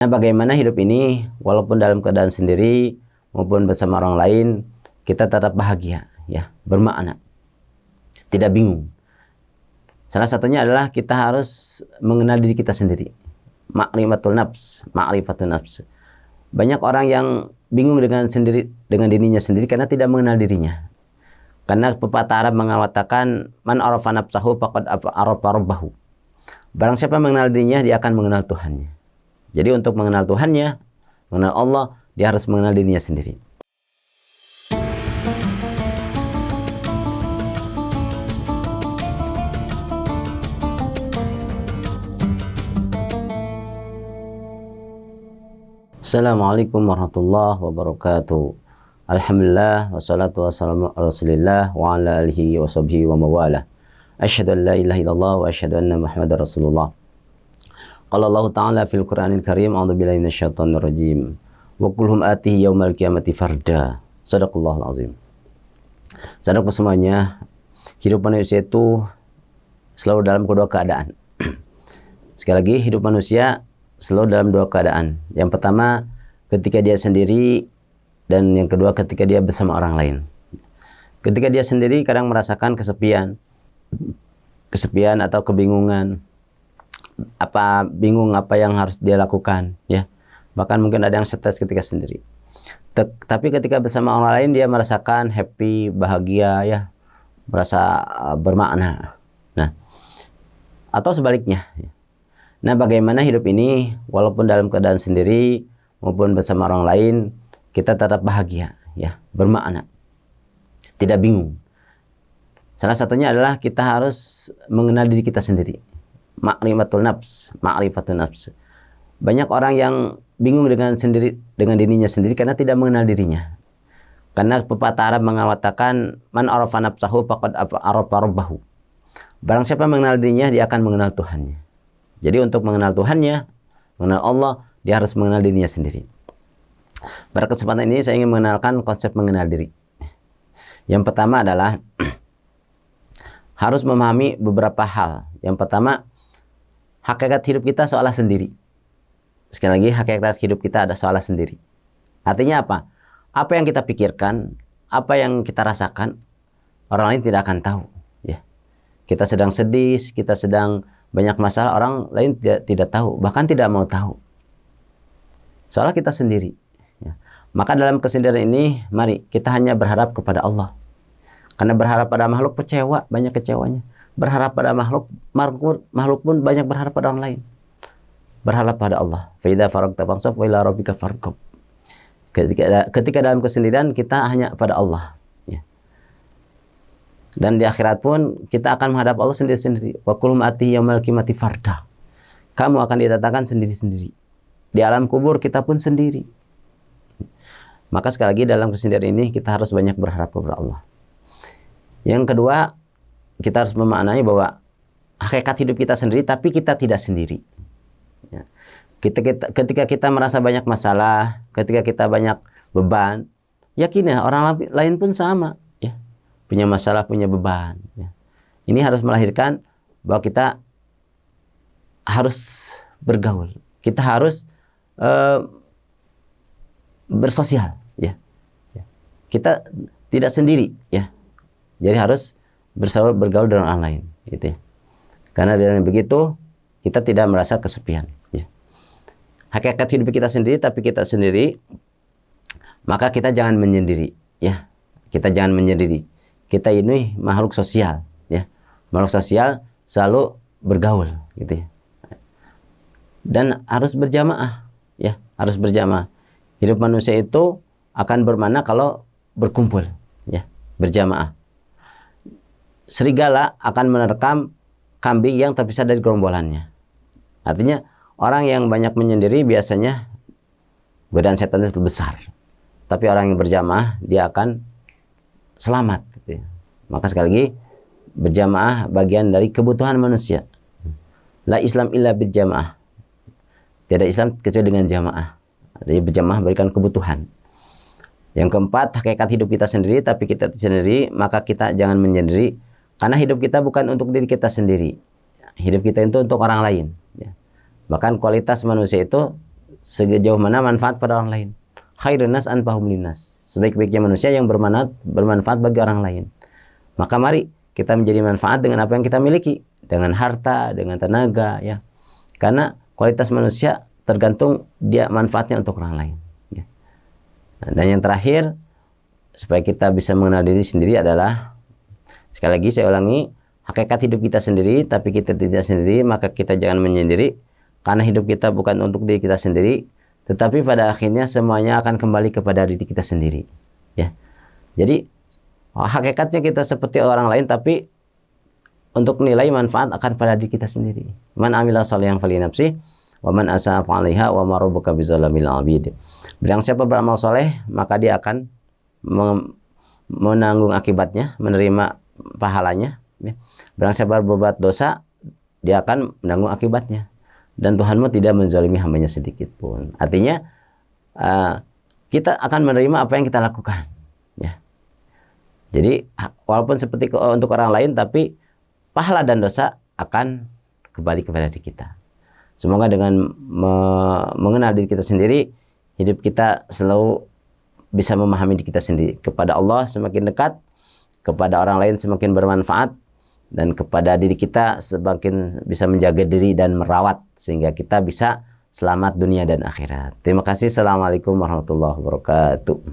Nah, bagaimana hidup ini walaupun dalam keadaan sendiri maupun bersama orang lain, kita tetap bahagia, ya, bermakna, tidak bingung. Salah satunya adalah kita harus mengenal diri kita sendiri. Ma'rifatul nafs, ma'rifatun nafs. Banyak orang yang bingung dengan dirinya sendiri karena tidak mengenal dirinya. Karena pepatah Arab mengatakan man arafa nafsahu faqad arafa rabbahu. Barang siapa mengenal dirinya, dia akan mengenal Tuhannya. Jadi untuk mengenal Tuhannya, mengenal Allah, dia harus mengenal dirinya sendiri. Assalamualaikum warahmatullahi wabarakatuh. Alhamdulillah wassalatu wassalamu ala Rasulillah wa ala alihi wa sahbihi wa mawalah. Asyhadu an la ilaha illallah wa asyhadu anna Muhammadar Rasulullah. Qala Allah Ta'ala fil Qur'anil Karim, a'udzu billahi minasyaitonir rajim. Wa kulhum atihi yaumal qiyamati farda. Shadaqallahul azim. Saudaraku semuanya, hidup manusia itu selalu dalam kedua keadaan. Sekali lagi, hidup manusia selalu dalam dua keadaan. Yang pertama, ketika dia sendiri, dan yang kedua ketika dia bersama orang lain. Ketika dia sendiri kadang merasakan kesepian atau kebingungan. Bingung apa yang harus dia lakukan, ya. Bahkan mungkin ada yang stres ketika sendiri. Tapi ketika bersama orang lain dia merasakan happy, bahagia, ya, merasa bermakna. Nah, atau sebaliknya. Nah, bagaimana hidup ini walaupun dalam keadaan sendiri maupun bersama orang lain, kita tetap bahagia, ya, bermakna, tidak bingung. Salah satunya adalah kita harus mengenal diri kita sendiri. Ma'rifatul nafs, ma'rifatun nafs. Banyak orang yang bingung dengan dirinya sendiri karena tidak mengenal dirinya. Karena pepatah Arab mengatakan man arafa nafsahu faqad arafa rabbahu. Barang siapa mengenal dirinya, dia akan mengenal Tuhannya. Jadi untuk mengenal Tuhannya, mengenal Allah, dia harus mengenal dirinya sendiri. Pada kesempatan ini saya ingin mengenalkan konsep mengenal diri. Yang pertama adalah harus memahami beberapa hal. Yang pertama, hakikat hidup kita seolah sendiri. Sekali lagi, hakikat hidup kita ada seolah sendiri. Artinya apa? Apa yang kita pikirkan, apa yang kita rasakan, orang lain tidak akan tahu. Ya. Kita sedang sedih, kita sedang banyak masalah, orang lain tidak tahu, bahkan tidak mau tahu. Seolah kita sendiri. Ya. Maka dalam kesendirian ini, mari kita hanya berharap kepada Allah. Karena berharap pada makhluk kecewa, banyak kecewanya. Berharap pada makhluk pun banyak berharap pada orang lain. Berharap pada Allah. Fa idza faragta fansab wa ila rabbika farghab. Ketika dalam kesendirian kita hanya pada Allah, ya. Dan di akhirat pun kita akan menghadap Allah sendiri-sendiri. Wa kulhum atihi yaumal qiyamati farda. Kamu akan didatangkan sendiri-sendiri. Di alam kubur kita pun sendiri. Maka sekali lagi dalam kesendirian ini kita harus banyak berharap kepada Allah. Yang kedua, kita harus memaknai bahwa hakikat hidup kita sendiri, tapi kita tidak sendiri. Ya. Ketika kita merasa banyak masalah, ketika kita banyak beban, yakinlah orang lain pun sama, ya, punya masalah, punya beban. Ya. Ini harus melahirkan bahwa kita harus bergaul, kita harus bersosial, ya. Kita tidak sendiri, ya. Jadi harus bergaul dengan orang lain, gitu ya. Karena dengan begitu kita tidak merasa kesepian, ya. Hakikat hidup kita sendiri, tapi kita sendiri, maka kita jangan menyendiri, ya. Kita jangan menyendiri. Kita ini makhluk sosial, ya. Makhluk sosial selalu bergaul, gitu ya. Dan harus berjamaah, ya, harus berjamaah. Hidup manusia itu akan bermakna kalau berkumpul, ya, berjamaah. Serigala akan menerkam kambing yang terpisah dari gerombolannya. Artinya orang yang banyak menyendiri biasanya godaan setan itu besar. Tapi orang yang berjamaah dia akan selamat, gitu ya. Maka sekali lagi, berjamaah bagian dari kebutuhan manusia. La Islam illa bil jamaah. Tidak Islam kecuali dengan jamaah. Jadi berjamaah berikan kebutuhan. Yang keempat, hakikat hidup kita sendiri, tapi kita sendiri, maka kita jangan menyendiri. Karena hidup kita bukan untuk diri kita sendiri. Hidup kita itu untuk orang lain. Ya. Bahkan kualitas manusia itu sejauh mana manfaat pada orang lain. Khairun nas anfa'uhum linnas. Sebaik-baiknya manusia yang bermanfaat bagi orang lain. Maka mari kita menjadi manfaat dengan apa yang kita miliki, dengan harta, dengan tenaga, ya. Karena kualitas manusia tergantung dia manfaatnya untuk orang lain. Ya. Dan yang terakhir, supaya kita bisa mengenal diri sendiri adalah, sekali lagi saya ulangi, hakikat hidup kita sendiri, tapi kita tidak sendiri, maka kita jangan menyendiri, karena hidup kita bukan untuk diri kita sendiri, tetapi pada akhirnya semuanya akan kembali kepada diri kita sendiri. Ya. Jadi hakikatnya kita seperti orang lain, tapi untuk nilai manfaat akan pada diri kita sendiri. Man amila sholihan falinafsi, wa man asa'a fa'alaiha, wa ma rabbuka bizalamil 'abid. Barang siapa beramal soleh, maka dia akan menanggung akibatnya, menerima pahalanya. Ya. Barang siapa berbuat dosa, dia akan menanggung akibatnya. Dan Tuhanmu tidak menzalimi hambanya sedikit pun. Artinya kita akan menerima apa yang kita lakukan. Ya. Jadi walaupun seperti untuk orang lain, tapi pahala dan dosa akan kembali kepada diri kita. Semoga dengan mengenal diri kita sendiri, hidup kita selalu bisa memahami diri kita sendiri. Kepada Allah semakin dekat, kepada orang lain semakin bermanfaat, dan kepada diri kita semakin bisa menjaga diri dan merawat sehingga kita bisa selamat dunia dan akhirat. Terima kasih. Assalamualaikum warahmatullahi wabarakatuh.